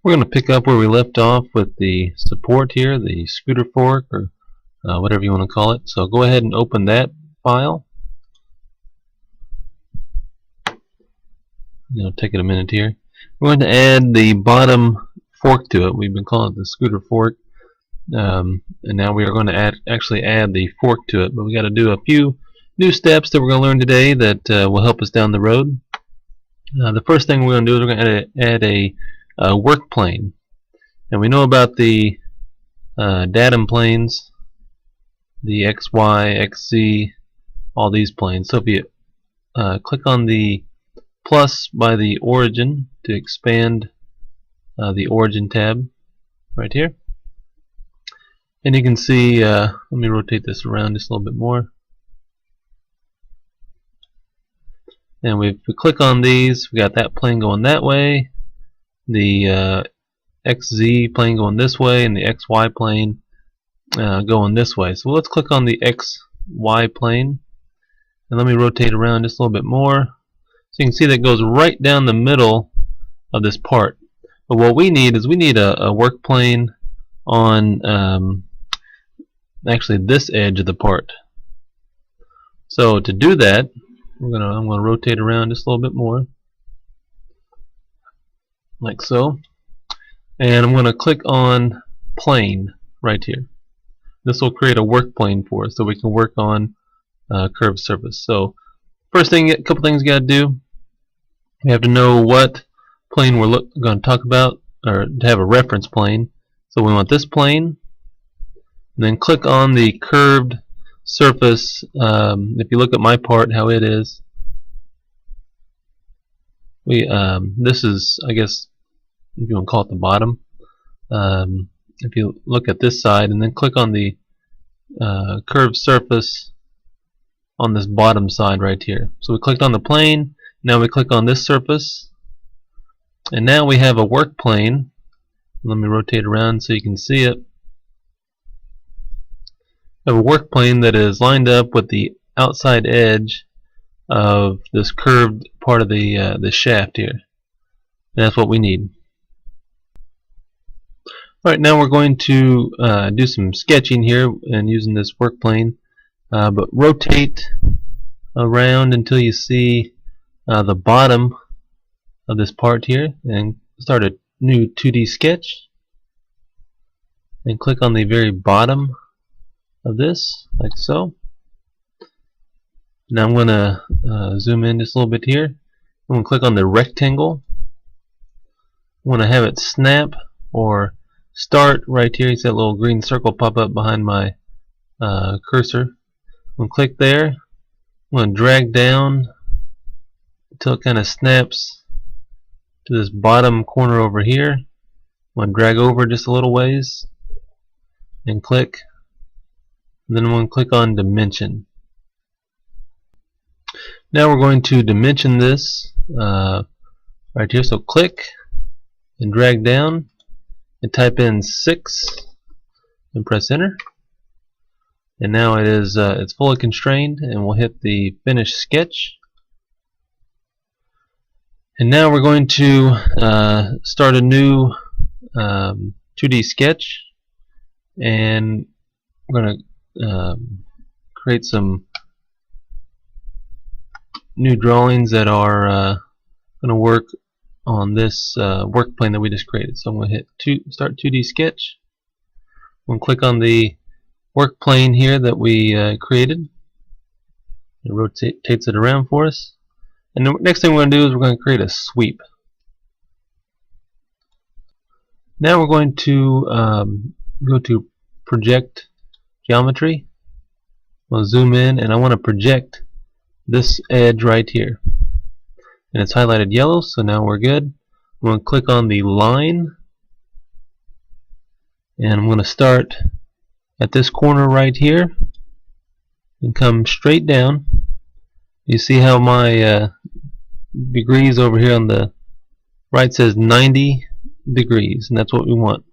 We're going to pick up where we left off with the support here, the scooter fork, or whatever you want to call it. So go ahead and open that file. It'll take it a minute here. We're going to add the bottom fork to it. We've been calling it the scooter fork, and now we are going to actually add the fork to it. But we got to do a few new steps that we're going to learn today that will help us down the road. The first thing we're going to do is we're going to add a work plane, and we know about the datum planes, the X, Y, X, Z, all these planes. So if you click on the plus by the origin to expand the origin tab right here, and you can see, let me rotate this around just a little bit more, and if we click on these, we got that plane going that way, the XZ plane going this way, and the XY plane going this way. So let's click on the XY plane, and let me rotate around just a little bit more. So you can see that goes right down the middle of this part. But what we need is a work plane on actually this edge of the part. So to do that, I'm gonna rotate around just a little bit more, like so, and I'm going to click on plane right here. This will create a work plane for us so we can work on curved surface. So first thing, a couple things you got to do. You have to know what plane we're going to talk about, or to have a reference plane. So we want this plane, and then click on the curved surface. If you look at my part, how it is, this is, I guess, if you want to call it the bottom. If you look at this side and then click on the curved surface on this bottom side right here. So we clicked on the plane, now we click on this surface, and now we have a work plane. Let me rotate around so you can see it. We have a work plane that is lined up with the outside edge of this curved part of the shaft here. And that's what we need. Alright, now we're going to do some sketching here and using this work plane, but rotate around until you see the bottom of this part here, and start a new 2D sketch, and click on the very bottom of this, like so. Now I'm going to zoom in just a little bit here. I'm going to click on the rectangle. I want to have it snap or start right here. You see that little green circle pop up behind my cursor. I'm going to click there. I'm going to drag down until it kind of snaps to this bottom corner over here. I'm going to drag over just a little ways and click. And then I'm going to click on dimension. Now we're going to dimension this right here. So click and drag down and type in 6 and press enter, and now it is it's fully constrained, and we'll hit the finish sketch. And now we're going to start a new 2D sketch, and we're going to create some new drawings that are going to work on this work plane that we just created. So I'm going to hit start 2D sketch. I'm going to click on the work plane here that we created. It rotates it around for us. And the next thing we're going to do is we're going to create a sweep. Now we're going to go to project geometry. I'll zoom in, and I want to project this edge right here. And it's highlighted yellow, so now we're good. I'm going to click on the line, and I'm going to start at this corner right here and come straight down. You see how my degrees over here on the right says 90 degrees, and that's what we want.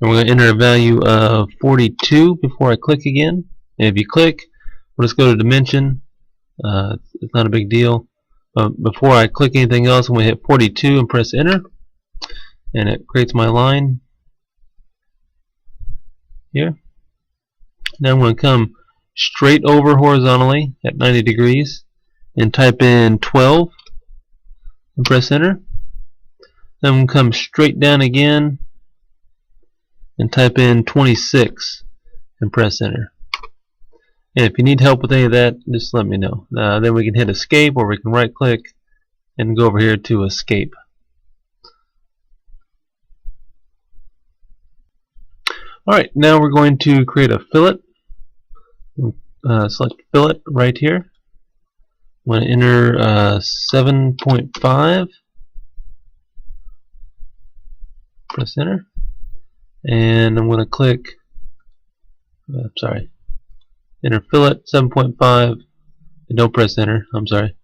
And we're going to enter a value of 42 before I click again. And if you click, we'll just go to dimension. It's not a big deal. Before I click anything else, I'm going to hit 42 and press enter. and it creates my line here. Now I'm going to come straight over horizontally at 90 degrees and type in 12 and press enter. Then I'm going to come straight down again and type in 26 and press enter. And if you need help with any of that, just let me know. Then we can hit escape, or we can right click and go over here to escape. Alright, now we're going to create a fillet. Select fillet right here. I'm going to enter 7.5. Press enter. And I'm going to click, enter fillet 7.5. And don't press enter, I'm sorry.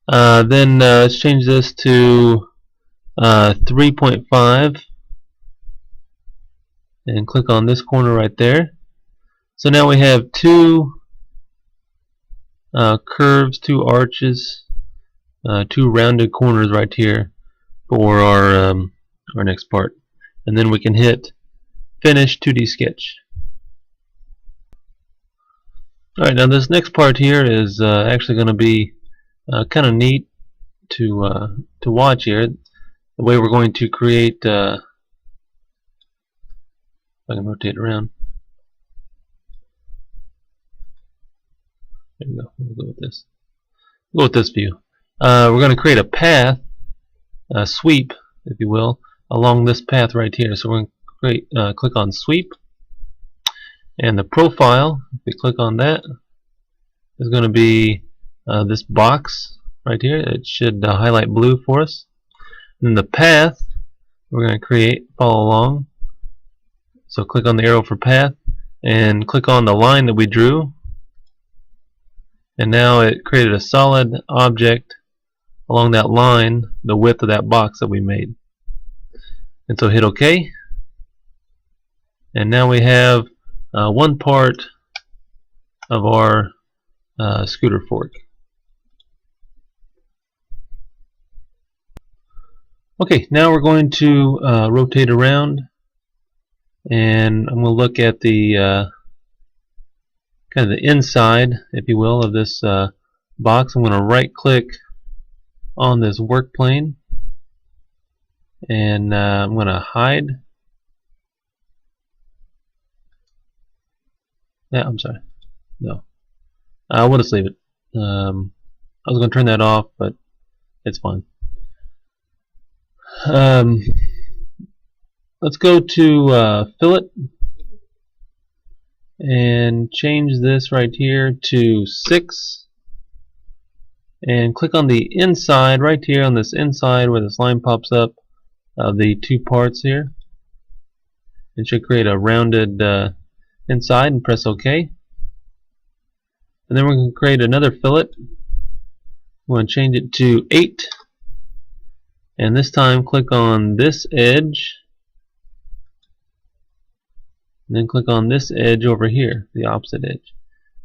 Then let's change this to 3.5. And click on this corner right there. So now we have two curves, two arches, two rounded corners right here for our next part. And then we can hit Finish 2D Sketch. Alright, now this next part here is actually going to be kind of neat to watch here. The way we're going to create. I can rotate it around. There we go. We'll go with this. We'll go with this view. We're going to create a path, a sweep, if you will, along this path right here. So we're going to create, click on sweep, and the profile. If we click on that, is going to be this box right here. It should highlight blue for us. And the path we're going to create, follow along. So click on the arrow for path and click on the line that we drew, and now it created a solid object along that line, the width of that box that we made. And so hit OK, and now we have one part of our scooter fork. Okay, now we're going to rotate around. And I'm going to look at the kind of the inside, if you will, of this box. I'm going to right click on this work plane, and I'm going to hide. Yeah, I'm sorry. No, we'll just leave it. I was going to turn that off, but it's fine. Let's go to fillet and change this right here to 6, and click on the inside right here, on this inside where this line pops up of the two parts here. It should create a rounded inside, and press OK. And then we're going to create another fillet. We're going to change it to 8, and this time click on this edge. And then click on this edge over here, the opposite edge.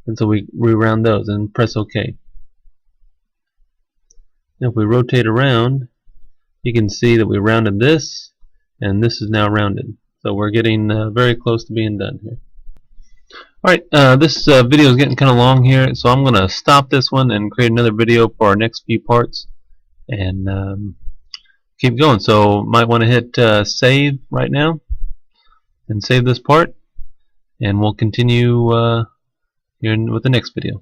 And so we round those and press OK. Now if we rotate around, you can see that we rounded this, and this is now rounded. So we're getting very close to being done here. Alright, this video is getting kind of long here, so I'm going to stop this one and create another video for our next few parts. And keep going. So might want to hit save right now. And save this part, and we'll continue here with the next video.